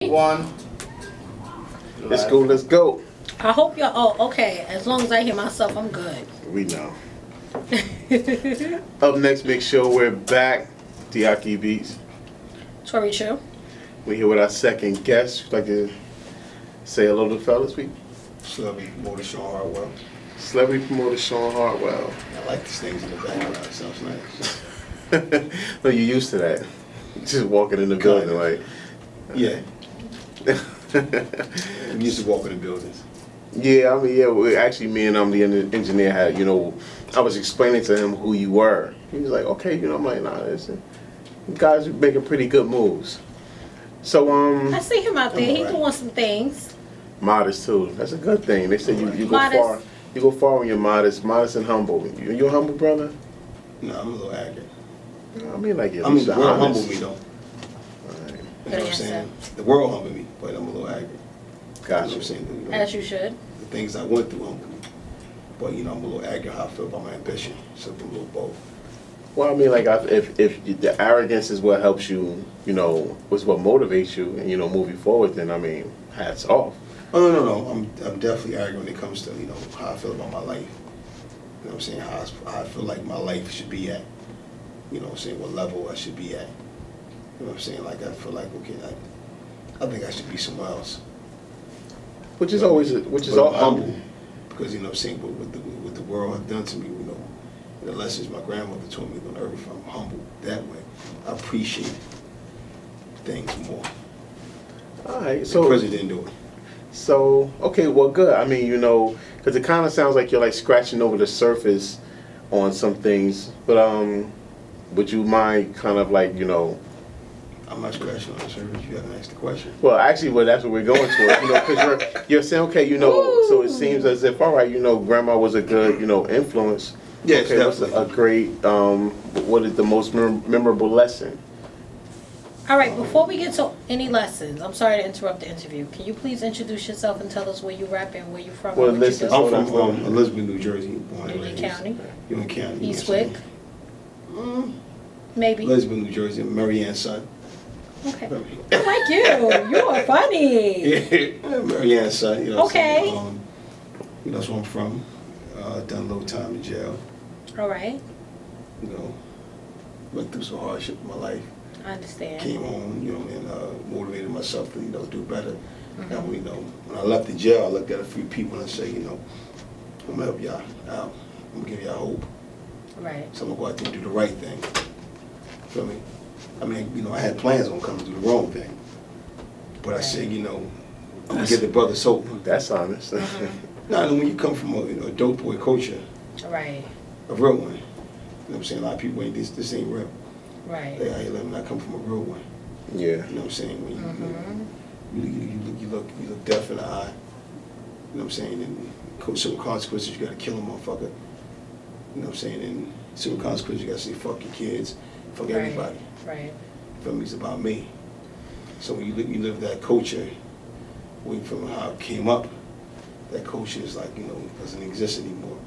One. Let's go, let's go. I hope y'all. Oh, okay. As long as I hear myself, I'm good. We know. Up next, make sure we're back. Diaki Beats. Tori Chu. We're here with our second guest. Would like to say hello to the fellas, we. Celebrity promoter Shawn Hartwell. Celebrity promoter Shawn Hartwell. I like these things in the background. It sounds nice. No, you're used to that. Just walking in the building, like. Yeah. I'm used to walking in buildings. Yeah, I mean, yeah. Actually, me and the engineer had, I was explaining to him who you were. He was like, okay, I'm like, nah, listen, you guys are making pretty good moves. So, I see him out there. He right. doing some things. Modest too. That's a good thing. They say you go Modest. far. You go far when you're modest and humble. You a humble brother? No, I'm a little arrogant. I mean, like I mean, the world humbled me though. Right. You know what I'm saying? The world humbled me, but I'm a little arrogant. Gotcha. You know what I'm saying? As you should. The things I went through humbled me. But I'm a little arrogant how I feel about my ambition. So I'm a little both. Well, I mean, like, if the arrogance is what helps you, was what motivates you, and move you forward, then I mean, hats off. Oh no. I'm definitely arrogant when it comes to how I feel about my life. You know what I'm saying? How I feel like my life should be at. You know what I'm saying? What level I should be at. You know what I'm saying? Like I feel like okay, I think I should be somewhere else. Which is all humble. Because you know what I'm saying, but what the world has done to me, the lessons my grandmother taught me on earth, I'm humble that way. I appreciate things more. All right, So the president didn't do it. So okay, well, good. I mean, because it kind of sounds like you're like scratching over the surface on some things, but would you mind kind of like I'm not scratching on the surface. You haven't asked the question. Well, actually, that's what we're going towards. Because you're saying, okay, so it seems as if, all right, grandma was a good, influence. Yes, okay, what's definitely. a great, what is the most memorable lesson? All right. Before we get to any lessons, I'm sorry to interrupt the interview. Can you please introduce yourself and tell us where you rap and where you from? Well, and what listen, you do? I'm from Elizabeth, New Jersey. Born and Union raised. County. Union County. Eastwick. Maybe. Elizabeth, New Jersey. Mary Ann's son. Okay. I like you. You are funny. Yeah, Mary Ann's son. Okay. That's where I'm from. Done a little time in jail. All right. Went through some hardship in my life. I understand. Came home, and motivated myself to, do better. Now, when I left the jail, I looked at a few people and I said, I'm gonna help y'all out. I'm gonna give y'all hope. Right. So I'm gonna go out there and do the right thing. Feel me? I mean, I had plans on coming to do the wrong thing. But I said, I'm gonna give the brothers hope. That's honest. Now, when you come from a dope boy culture, Right. a real one, you know what I'm saying? A lot of people ain't this ain't real. Right. They out here living, I come from a real one. Yeah. You know what I'm saying? When you look deaf in the eye. You know what I'm saying? And some consequences, you gotta kill a motherfucker. You know what I'm saying? And some consequences, you gotta say fuck your kids, fuck everybody. Right. For me, it's about me. So when you live that culture, from how it came up, that culture is like, doesn't exist anymore.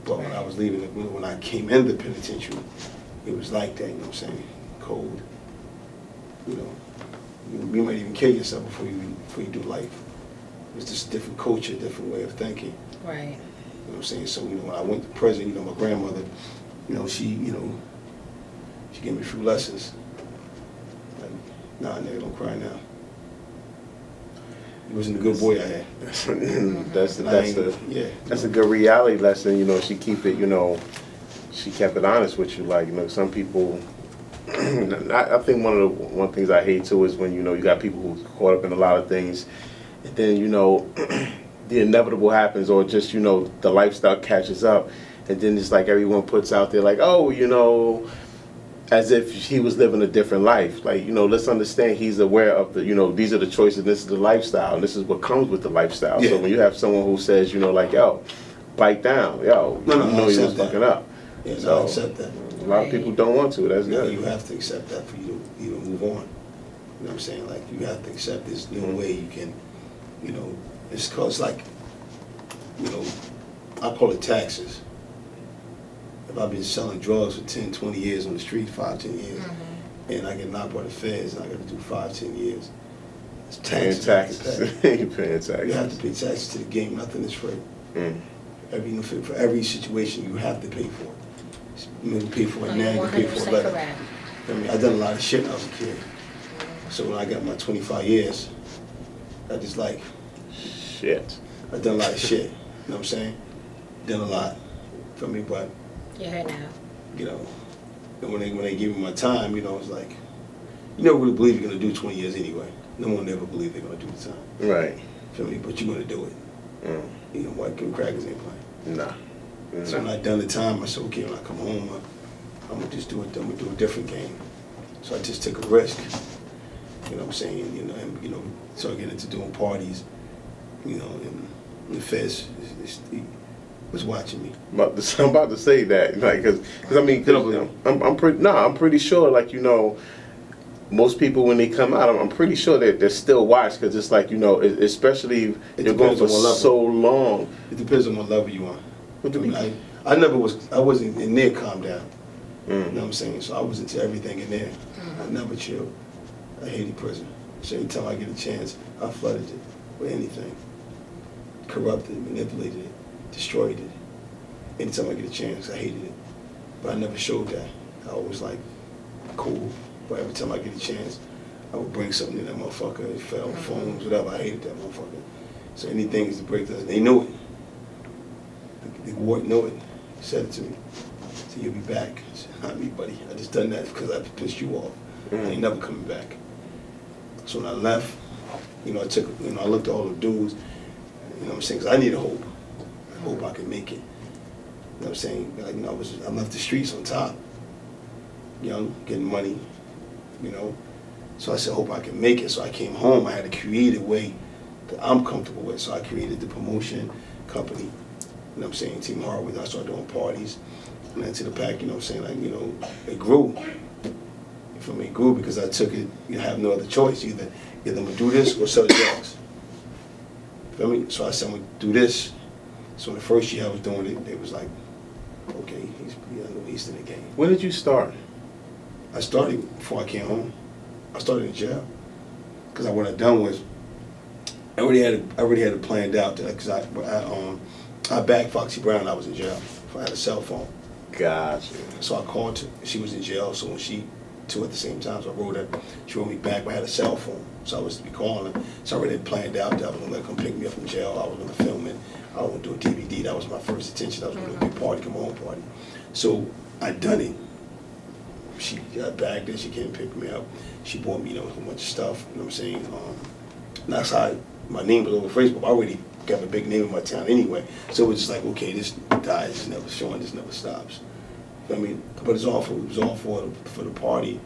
But when I was leaving, when I came in the penitentiary, it was like that, you know what I'm saying? Cold. You might even kill yourself before you do life. It's just a different culture, different way of thinking. Right. You know what I'm saying? So, when I went to prison, my grandmother, she gave me a few lessons. Like, nah, nigga, don't cry now. He wasn't a good boy I had. That's a good reality lesson. She keep it. She kept it honest with you. Like some people. I think one things I hate too is when you got people who's caught up in a lot of things, and then the inevitable happens, or just the lifestyle catches up, and then it's like everyone puts out there like, oh, as if he was living a different life. Like, let's understand he's aware of the, these are the choices, this is the lifestyle, and this is what comes with the lifestyle. Yeah. So when you have someone who says, like, yo, bite down, yo, he was fucking up. Yeah, so I accept that. A lot of people don't want to. That's good. You have to accept that for you to even move on. You know what I'm saying? Like, you have to accept this new way you can, it's cause like, I call it taxes. If I've been selling drugs for 10, 20 years on the street, 5, 10 years, and I get knocked by the feds and I got to do 5, 10 years, It's Paying taxes. taxes. You paying taxes. You have to pay taxes to the game. Nothing is free. Mm. For every situation, you have to pay for it. You pay for it now. You pay for it 100% later. correct. I mean, I done a lot of shit when I was a kid. So when I got my 25 years, I just like, Shit. I done a lot of shit. You know what I'm saying? Done a lot. For me, but You're here now. you know, and when they give me my time, you know, it's like, you never really believe you're gonna do 20 years anyway. No one ever believe they're gonna do the time. Right. Feel me? But you're gonna do it. You know, white kid crackers ain't playing. Nah. So when I done the time, I said, okay, when I come home, I'm gonna just do it. I'm gonna do a different game. So I just took a risk. You know what I'm saying? You know, and you know, started getting into doing parties. You know, and the feds was watching me. I'm about to say that, like, cause I mean, I'm pretty sure, like, you know, most people when they come out, I'm pretty sure that they're still watched, cause it's like, you know, especially if you're going for so long. It depends on what level you on. What do you mean? I wasn't in there calm down. You know what I'm saying? So I was into everything in there. I never chilled. I hated prison. So anytime I get a chance, I flooded it with anything. Corrupted it, manipulated it, destroyed it. Anytime I get a chance, I hated it. But I never showed that. I was like, cool. But every time I get a chance, I would bring something to that motherfucker. It fell, phones, whatever. I hated that motherfucker. So anything is to break that. They knew it. The ward knew it. He said it to me. So you'll be back. I said, not me, buddy. I just done that because I pissed you off. I ain't never coming back. So when I left, you know, I looked at all the dudes, you know what I'm saying, because I needed hope. I hope I could make it. You know what I'm saying? Like, you know, I left the streets on top. Young, getting money, you know. So I said, hope I can make it. So I came home. I had to create a way that I'm comfortable with. So I created the promotion company. You know what I'm saying? Team Hartwell. I started doing parties. And then to the pack, you know what I'm saying? Like, you know, it grew. For me, it grew because I took it, you have no other choice. Either I'm going to do this or sell the drugs. Feel me? So I said, I'm going to do this. So the first year I was doing it, it was like, okay, he's in the game. When did you start? I started before I came home. I started in jail. Because what I done was, I already had it planned out. Because I backed Foxy Brown. I was in jail. I had a cell phone. Gotcha. So I called her. She was in jail. So when two at the same time, so I wrote her. She wrote me back. But I had a cell phone. So I was to be calling her. So I already had planned out that I was going to let her come pick me up from jail. I was going to film it. I was going to do a DVD. That was my first attention. I was going to do a big party, come home party. So I done it. She got back there. She came and picked me up. She bought me, you know, a bunch of stuff. You know what I'm saying? And that's how my name was over Facebook. I already got a big name in my town anyway. So it was just like, okay, this dies, this never showing, this never stops. I mean, but it was all for the party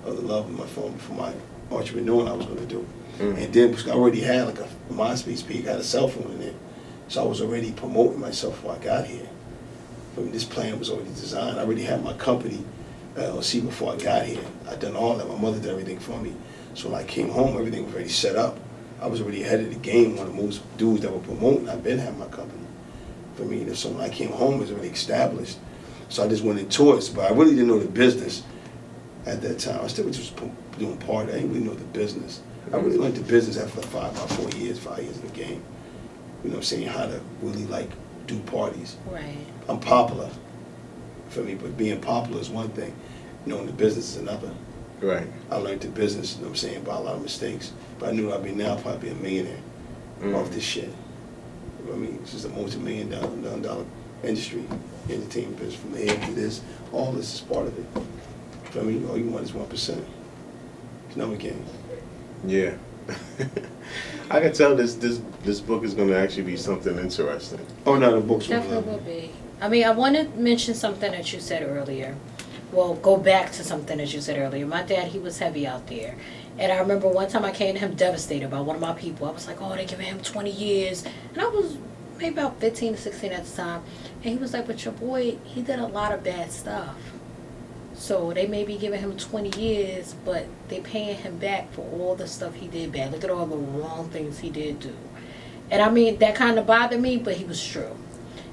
of the love of my phone, for my entrepreneur I was going to do. And then because I already had like a MySpace page, I had a cell phone in there. So I was already promoting myself before I got here. I mean, this plan was already designed. I already had my company, LLC, before I got here. I'd done all that. My mother did everything for me. So when I came home, everything was already set up. I was already ahead of the game. One of the most dudes that were promoting, I've been having my company. For me, so when I came home, it was already established. So I just went into it, but I really didn't know the business at that time. I still was just doing party. I didn't really know the business. I really learned the business after about 5 years in the game. You know what I'm saying? How to really like do parties. Right. I'm popular, for me, but being popular is one thing. Knowing the business is another. Right. I learned the business, you know what I'm saying, by a lot of mistakes. But I knew I'd be now probably a millionaire off this shit. You know what I mean? It's just a multi-million dollar industry, entertainment business, from the head to this. All this is part of it. I mean, all you want is 1%. It's never game. Yeah. I can tell this book is going to actually be something interesting. Oh, no, the books Definitely will be. I mean, I want to mention something that you said earlier. Well, go back to something that you said earlier. My dad, he was heavy out there. And I remember one time I came to him devastated by one of my people. I was like, oh, they're giving him 20 years. And I was maybe about 15 to 16 at the time. And he was like, but your boy, he did a lot of bad stuff. So they may be giving him 20 years, but they paying him back for all the stuff he did bad. Look at all the wrong things he did do. And I mean, that kind of bothered me, but he was true.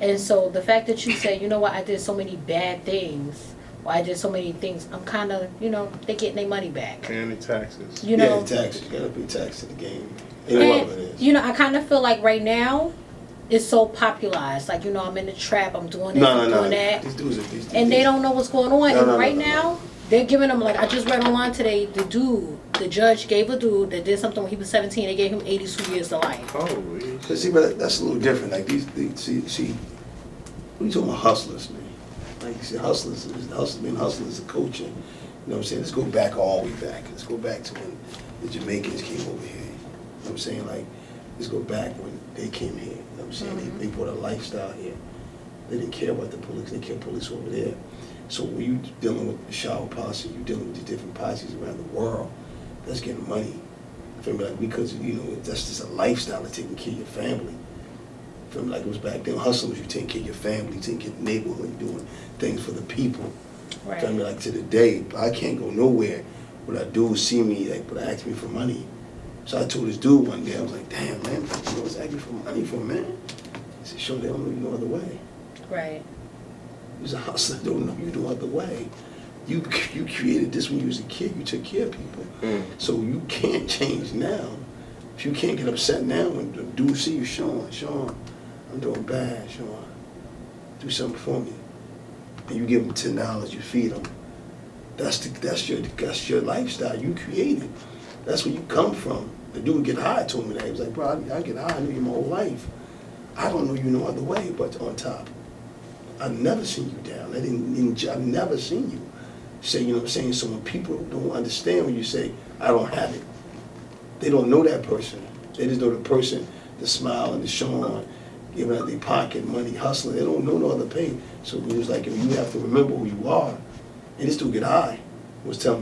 And so the fact that you said, you know what, I did so many bad things, or I did so many things, I'm kind of, you know, they getting their money back. Paying the taxes. You know, Yeah, taxes. You gotta pay tax to the game. Whatever it and, is. you know, I kind of feel like right now, it's so popularized. Like, you know, I'm in the trap, I'm doing this, I'm doing that. These dudes are these And they don't know what's going on. No, And no, right no. now, they're giving them, like, I just read online today, the judge gave a dude that did something when he was 17, they gave him 82 years to life. Oh, But see, but that's a little different. Like see, we talking about hustlers, man. Like, see, being hustlers is a culture. You know what I'm saying? Let's go back all the way back. Let's go back to when the Jamaicans came over here. You know what I'm saying? Like, let's go back when they came here. You know what I'm saying? They brought a lifestyle here. They didn't care about the police. They kept police over there. So when you dealing with the Shaw posse, you dealing with the different posses around the world that's getting money. Feel me? Like, because, you know, that's just a lifestyle of taking care of your family. Feel me? Like, it was back then, hustling was you taking care of your family, taking care of the neighborhood, doing things for the people. Right. Feel me? Like, to the day, I can't go nowhere without dudes see me, like, but ask me for money. So I told this dude one day, I was like, damn, man, you know what's asking me for money for, man? He said, sure, they don't know you no other way. Right. He's a hustler, don't know you no other way. You created this when you was a kid, you took care of people. So you can't change now. If you can't get upset now when the dude see you, Shawn, I'm doing bad, Shawn. Do something for me. And you give him $10, you feed him. That's your lifestyle you created. That's where you come from. The dude get high told me that. He was like, bro, I get high, I knew you my whole life. I don't know you no other way but on top. I've never seen you down. I've never seen you say, you know what I'm saying? So when people don't understand when you say, I don't have it, they don't know that person. They just know the person, the smile and the Shawn, giving out their pocket money, hustling. They don't know no other pain. So it was like, you have to remember who you are. And this dude get high. Was telling